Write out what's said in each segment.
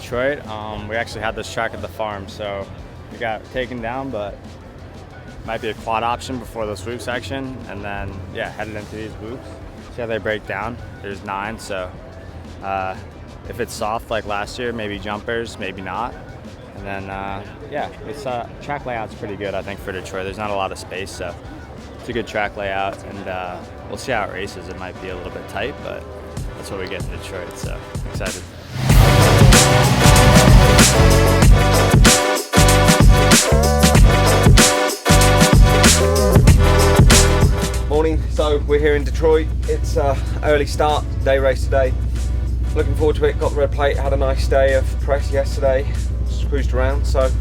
Detroit, we actually had this track at the farm, so we got taken down, but might be a quad option before the swoop section, and then yeah, headed into these whoops. See how they break down? There's 9, so if it's soft like last year, maybe jumpers, maybe not. And then yeah, it's track layout's pretty good, I think, for Detroit. There's not a lot of space, so it's a good track layout, and we'll see how it races. It might be a little bit tight, but that's what we get in Detroit, so excited. Morning, so we're here in Detroit. It's early start, day race today. Looking forward to it, got the red plate, had a nice day of press yesterday, just cruised around, so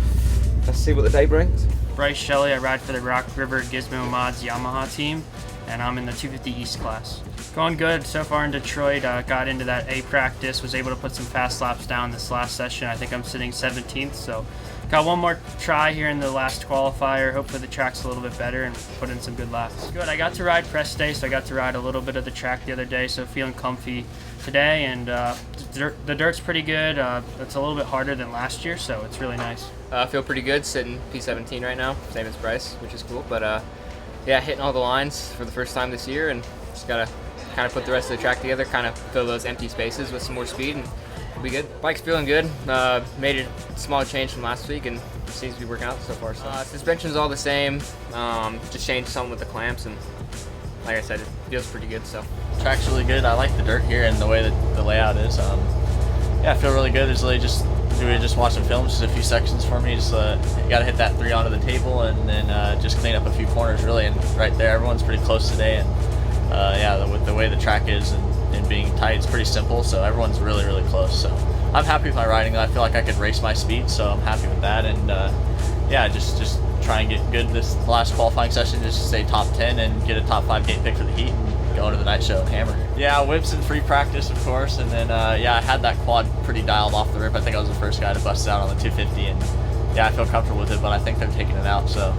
let's see what the day brings. Bryce Shelley, I ride for the Rock River Gizmo Mods Yamaha team, and I'm in the 250 East class. Going good so far in Detroit. Got into that A practice, was able to put some fast laps down this last session. I think I'm sitting 17th, so got one more try here in the last qualifier. Hopefully the track's a little bit better and put in some good laps. Good, I got to ride press day, so I got to ride a little bit of the track the other day, so feeling comfy today, and the dirt's pretty good. It's a little bit harder than last year, so it's really nice. I feel pretty good sitting P17 right now, same as Bryce, which is cool, but yeah, hitting all the lines for the first time this year, and just gotta kind of put the rest of the track together, kind of fill those empty spaces with some more speed, and we'll be good. Bike's feeling good. Made a small change from last week, and seems to be working out so far. So suspension's all the same. Just changed something with the clamps, and like I said, it feels pretty good. So track's really good. I like the dirt here and the way that the layout is. Yeah, I feel really good. There's really we were just watching films, just a few sections for me. Just you got to hit that 3 onto the table, and then just clean up a few corners really. And right there, everyone's pretty close today, and yeah, with the way the track is and being tight, it's pretty simple, so everyone's really, really close. So I'm happy with my riding. I feel like I could race my speed, so I'm happy with that. And yeah, just try and get good this last qualifying session, just to stay top 10 and get a top 5 gate pick for the heat and go into the night show and hammer. Yeah, whips in free practice, of course, and then yeah, I had that quad pretty dialed off the rip. I think I was the first guy to bust it out on the 250, and yeah, I feel comfortable with it, but I think they're taking it out, so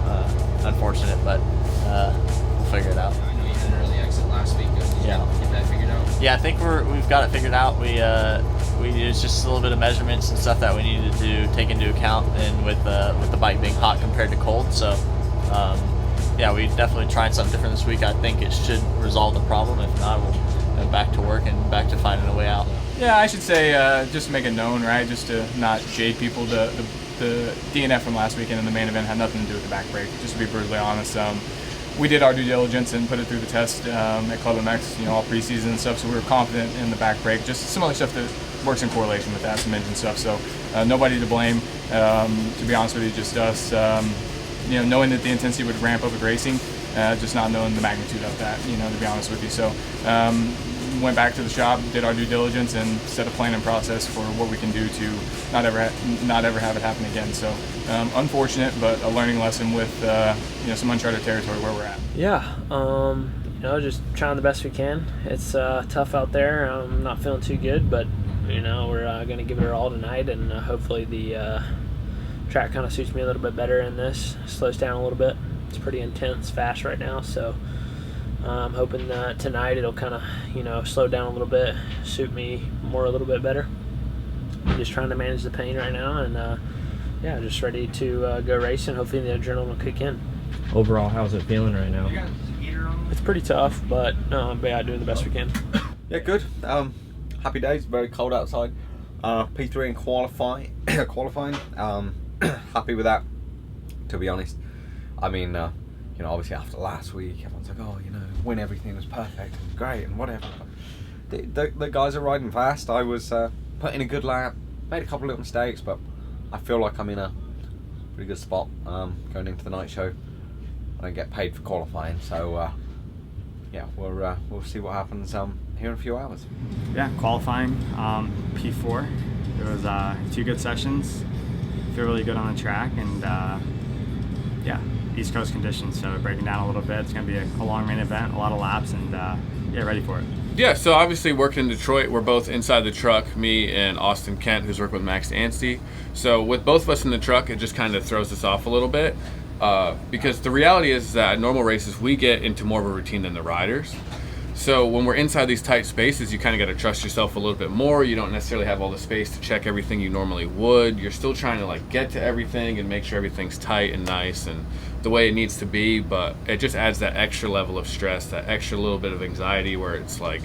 unfortunate, but we'll figure it out. I know you had an early exit last week. Yeah. Get that figured out? Yeah, I think we've got it figured out. We used just a little bit of measurements and stuff that we needed to take into account, and with the bike being hot compared to cold. So yeah, we definitely tried something different this week. I think it should resolve the problem. If not, we'll go back to work and back to finding a way out. Yeah, I should say just to make it known, right? Just to not jade people. The DNF from last weekend in the main event had nothing to do with the back brake. Just to be brutally honest. We did our due diligence and put it through the test at Club MX, all preseason and stuff, so we were confident in the back brake. Just some other stuff that works in correlation with that, some engine stuff. So nobody to blame, to be honest with you, just us. Knowing that the intensity would ramp up with racing, just not knowing the magnitude of that, to be honest with you. So went back to the shop, did our due diligence, and set a plan and process for what we can do to not ever have it happen again. So unfortunate, but a learning lesson with some uncharted territory where we're at. Yeah, just trying the best we can. It's tough out there. I'm not feeling too good, but we're going to give it our all tonight, and hopefully the track kind of suits me a little bit better in this. Slows down a little bit. It's pretty intense, fast right now, so I'm hoping that tonight it'll kind of slow down a little bit, suit me more a little bit better. I'm just trying to manage the pain right now, and yeah, just ready to go racing. Hopefully the adrenaline will kick in. Overall, how's it feeling right now? It's pretty tough, but yeah, doing the best we can. Yeah, good. Happy days. Very cold outside. P3 in qualifying. Happy with that, to be honest. I mean, obviously after last week, everyone's like, oh, win everything was perfect and great and whatever. The guys are riding fast. I was putting a good lap, made a couple of little mistakes, but I feel like I'm in a pretty good spot going into the night show. I don't get paid for qualifying, so yeah, we'll see what happens here in a few hours. Yeah, qualifying P4. It was 2 good sessions. Feel really good on the track, and yeah, East Coast conditions, so breaking down a little bit. It's going to be a long main event, a lot of laps, and yeah, ready for it. Yeah, so obviously working in Detroit, we're both inside the truck, me and Austin Kent, who's working with Max Anstey. So with both of us in the truck, it just kind of throws us off a little bit because the reality is that at normal races, we get into more of a routine than the riders. So when we're inside these tight spaces, you kind of got to trust yourself a little bit more. You don't necessarily have all the space to check everything you normally would. You're still trying to like get to everything and make sure everything's tight and nice and the way it needs to be, but it just adds that extra level of stress, that extra little bit of anxiety where it's like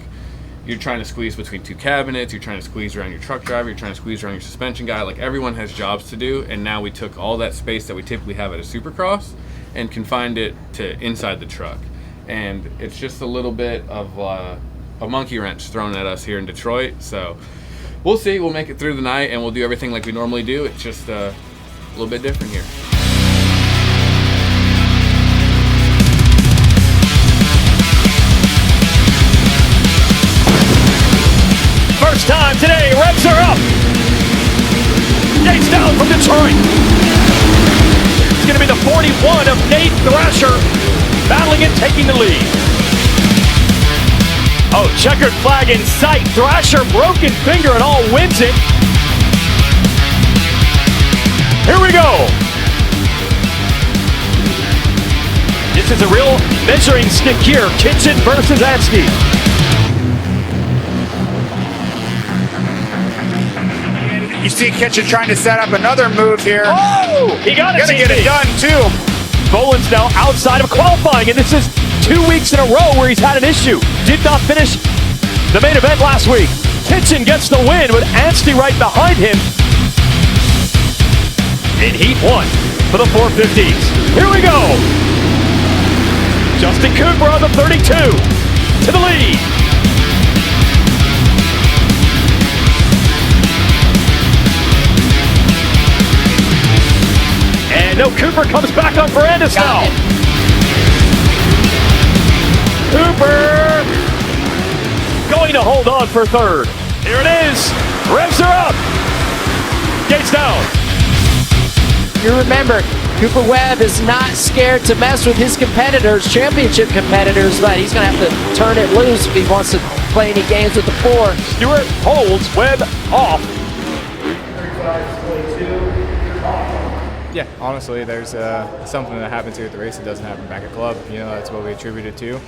you're trying to squeeze between two cabinets, you're trying to squeeze around your truck driver, you're trying to squeeze around your suspension guy. Like everyone has jobs to do, and now we took all that space that we typically have at a Supercross and confined it to inside the truck. And it's just a little bit of a monkey wrench thrown at us here in Detroit. So we'll see. We'll make it through the night, and we'll do everything like we normally do. It's just a little bit different here. First time today, revs are up. Gates down from Detroit. It's going to be the 41 of Nate Thrasher, battling it, taking the lead. Oh, checkered flag in sight. Thrasher, broken finger and all, wins it. Here we go. This is a real measuring stick here. Kitchen versus Anstie. You see Kitchen trying to set up another move here. Oh! He got it. Gonna get it done too. Boland's now outside of qualifying, and this is 2 weeks in a row where he's had an issue. Did not finish the main event last week. Kitchen gets the win with Anstie right behind him in Heat 1 for the 450s. Here we go. Justin Cooper on the 32 to the lead. And no, Cooper comes back on Brandis now. Cooper going to hold on for third. Here it is. Revs are up. Gates down. You remember, Cooper Webb is not scared to mess with his competitors, championship competitors, but he's going to have to turn it loose if he wants to play any games with the 4. Stewart holds Webb off. Yeah, honestly, there's something that happens here at the race that doesn't happen back at club. You know, that's what we attribute it to.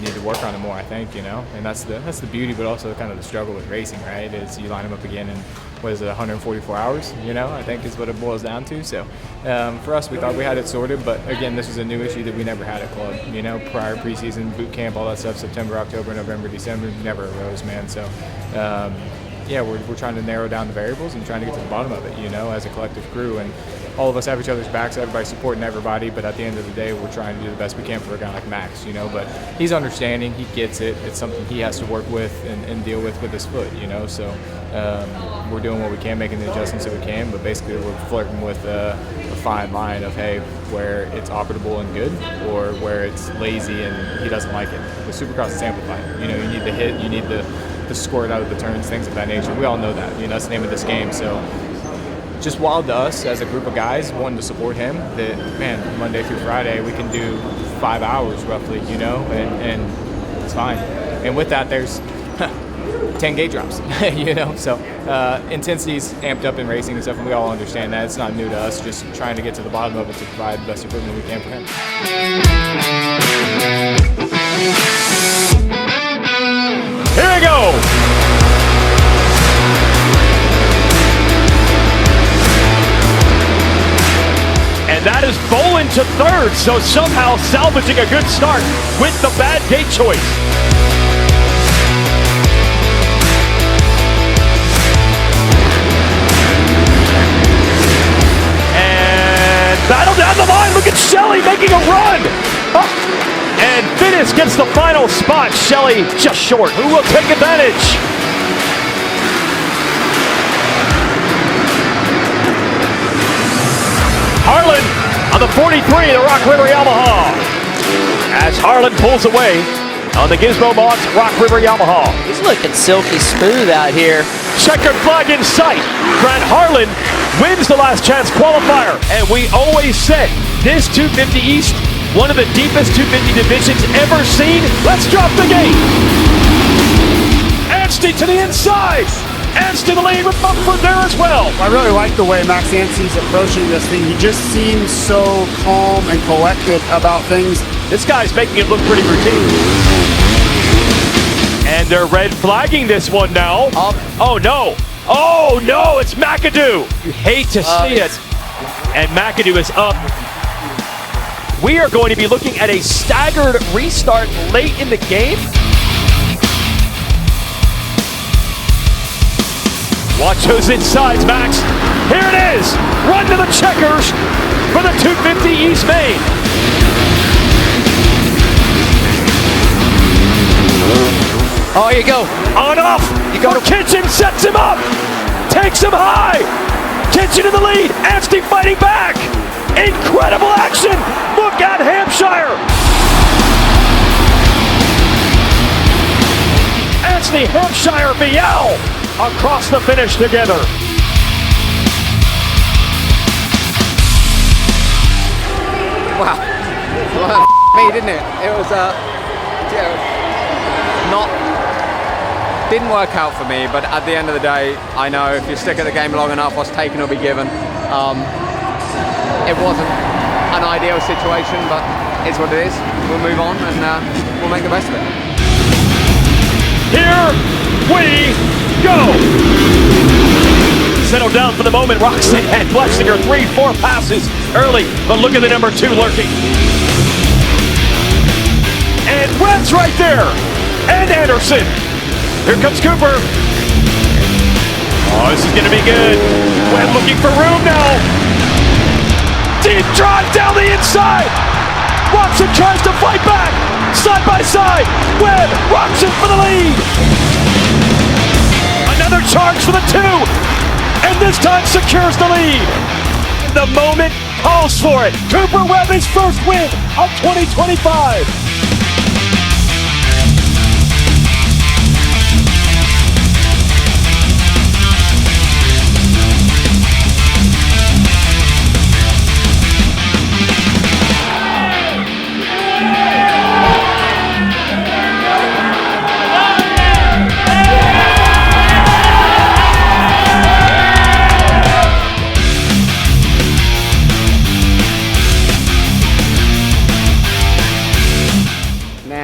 Need to work on it more, I think. You know, and that's the beauty, but also kind of the struggle with racing, right? Is you line them up again in what is it, 144 hours? You know, I think is what it boils down to. So for us, we thought we had it sorted, but again, this was a new issue that we never had at club. You know, prior preseason, boot camp, all that stuff, September, October, November, December, never arose, man. So. Yeah, we're trying to narrow down the variables and trying to get to the bottom of it, you know, as a collective crew. And all of us have each other's backs, everybody's supporting everybody, but at the end of the day, we're trying to do the best we can for a guy like Max, you know. But he's understanding, he gets it. It's something he has to work with and deal with his foot, you know. So we're doing what we can, making the adjustments that we can, but basically we're flirting with a fine line of, hey, where it's operable and good or where it's lazy and he doesn't like it. The Supercross is amplified. You know, you need the hit, you need the squirt out of the turns, things of that nature. We all know that. You know, that's the name of this game. So just wild to us as a group of guys wanting to support him that, man, Monday through Friday we can do 5 hours roughly, you know, and it's fine. And with that, there's 10 gate drops, you know. So intensity's amped up in racing and stuff, and we all understand that. It's not new to us, just trying to get to the bottom of it to provide the best equipment we can for him. Here we go. And that is Boland to third, so somehow salvaging a good start with the bad gate choice. And battle down the line. Look at Shelley making a run. Oh. And Finnis gets the final spot. Shelley just short. Who will take advantage? Harlan on the 43, the Rock River Yamaha. As Harlan pulls away on the Gizmo Mods Rock River Yamaha. He's looking silky smooth out here. Checkered flag in sight. Grant Harlan wins the last chance qualifier. And we always said this 250 East, one of the deepest 250 divisions ever seen. Let's drop the gate. Anstie to the inside. Anstie the lead with Mumford there as well. I really like the way Max Anstie's approaching this thing. He just seems so calm and collected about things. This guy's making it look pretty routine. And they're red flagging this one now. Oh no. Oh no, it's McAdoo. You hate to see it. And McAdoo is up. We are going to be looking at a staggered restart late in the game. Watch those insides, Max. Here it is. Run to the checkers for the 250 East Main. Oh, here you go. On off. You go. Kitchen sets him up. Takes him high. Kitchen in the lead. Anstey fighting back. Incredible action. Look at Hampshire. Anstey, Hampshire, Vial across the finish together. Wow. Well, me, didn't it? It was didn't work out for me, but at the end of the day, I know if you stick at the game long enough, what's taken will be given. It wasn't an ideal situation, but it's what it is. We'll move on and we'll make the best of it. Here we go. Settle down for the moment. Roxanne and Blessinger 3-4 passes early, but look at the number 2 lurking. And Webb's right there. And Anderson. Here comes Cooper. Oh, this is going to be good. Webb looking for room now. Deep drive down the inside. Roxanne tries to fight back. Side by side. Webb, Roxanne for the lead. Another charge for the 2. And this time secures the lead. The moment calls for it. Cooper Webb, his first win of 2025.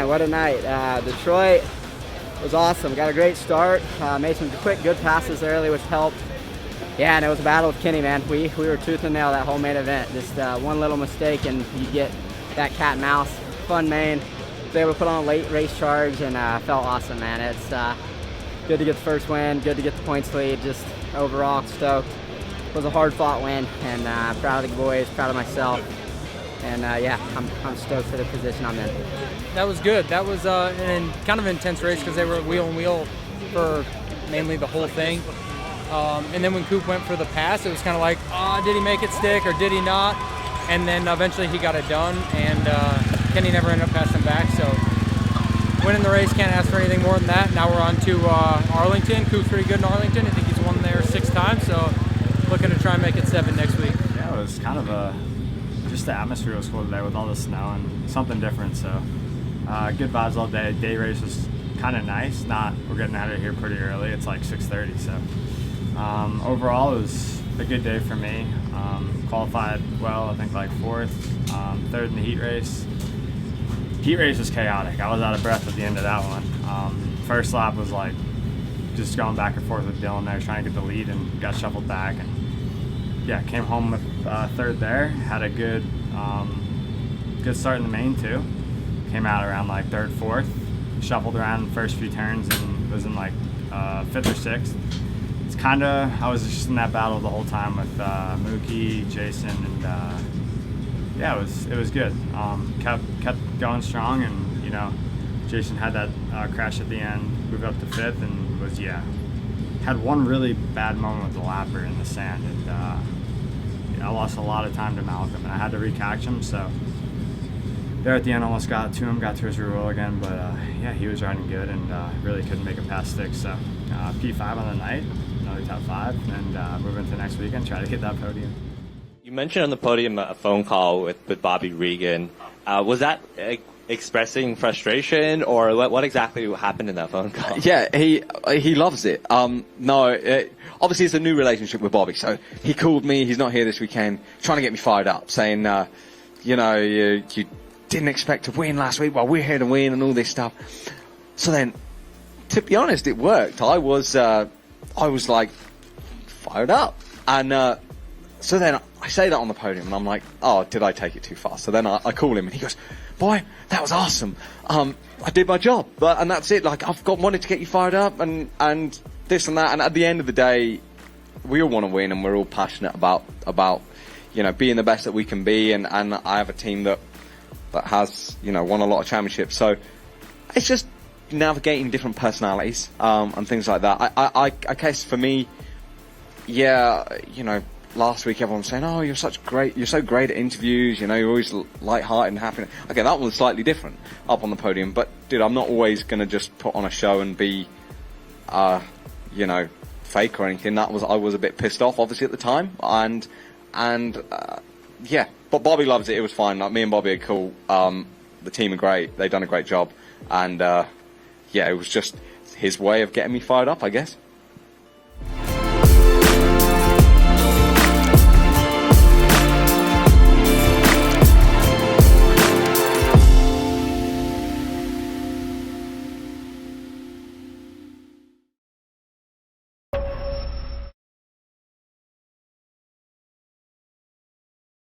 What a night. Detroit was awesome. Got a great start. Made some quick, good passes early, which helped. Yeah, and it was a battle with Kenny, man. We were tooth and nail that whole main event. Just one little mistake and you get that cat and mouse. Fun main. Was able to put on a late race charge and felt awesome, man. It's good to get the first win, good to get the points lead. Just overall stoked. It was a hard fought win and proud of the boys, proud of myself. And yeah, I'm stoked for the position I'm in. That was good. That was kind of an intense race because they were wheel and wheel for mainly the whole thing. And then when Coop went for the pass, it was kind of like, did he make it stick or did he not? And then eventually he got it done, and Kenny never ended up passing back. So winning the race, can't ask for anything more than that. Now we're on to Arlington. Coop's pretty good in Arlington. I think he's won there 6 times, so looking to try and make it 7 next week. Yeah, it was kind of just the atmosphere was cool today with all the snow and something different. So good vibes all day. Day race was kind of nice. We're getting out of here pretty early. It's like 6:30. So overall, it was a good day for me. Qualified well, I think like 4th, 3rd in the heat race. Heat race was chaotic. I was out of breath at the end of that one. First lap was like just going back and forth with Dylan there, trying to get the lead, and got shuffled back. And yeah, came home with 3rd there. Had a good start in the main too. Came out around like 3rd, 4th. Shuffled around the first few turns and was in like 5th or 6th. It's kind of, I was just in that battle the whole time with Mookie, Jason, and yeah, it was good. Kept going strong, and you know, Jason had that crash at the end, moved up to 5th, and was had one really bad moment with the lapper in the sand, and I lost a lot of time to Malcolm, and I had to recatch him. So there at the end, almost got to him, got to his rear wheel again, but yeah, he was riding good and really couldn't make it past 6. So P5 on the night, another top 5, and move into next weekend, try to get that podium. You mentioned on the podium a phone call with Bobby Regan. Was that expressing frustration, or what exactly happened in that phone call? Yeah, he loves it. Obviously it's a new relationship with Bobby, so he called me. He's not here this weekend, trying to get me fired up, saying, you didn't expect to win last week. Well, we're here to win and all this stuff. So then to be honest, it worked. I was like fired up, and so then I say that on the podium, and I'm like, oh, did I take it too far? So then I call him, and he goes, boy, that was awesome. I did my job, and that's it. Like, I've wanted to get you fired up, and this and that. And at the end of the day, we all want to win, and we're all passionate about being the best that we can be. And I have a team that has won a lot of championships. So it's just navigating different personalities and things like that. I guess for me, last week everyone was saying, oh, you're so great at interviews, you're always light-hearted and happy. Okay, that one was slightly different up on the podium, but dude, I'm not always going to just put on a show and be fake or anything. I was a bit pissed off obviously at the time, and but Bobby loves it. It was fine. Like, me and Bobby are cool. The team are great. They've done a great job, and it was just his way of getting me fired up, I guess.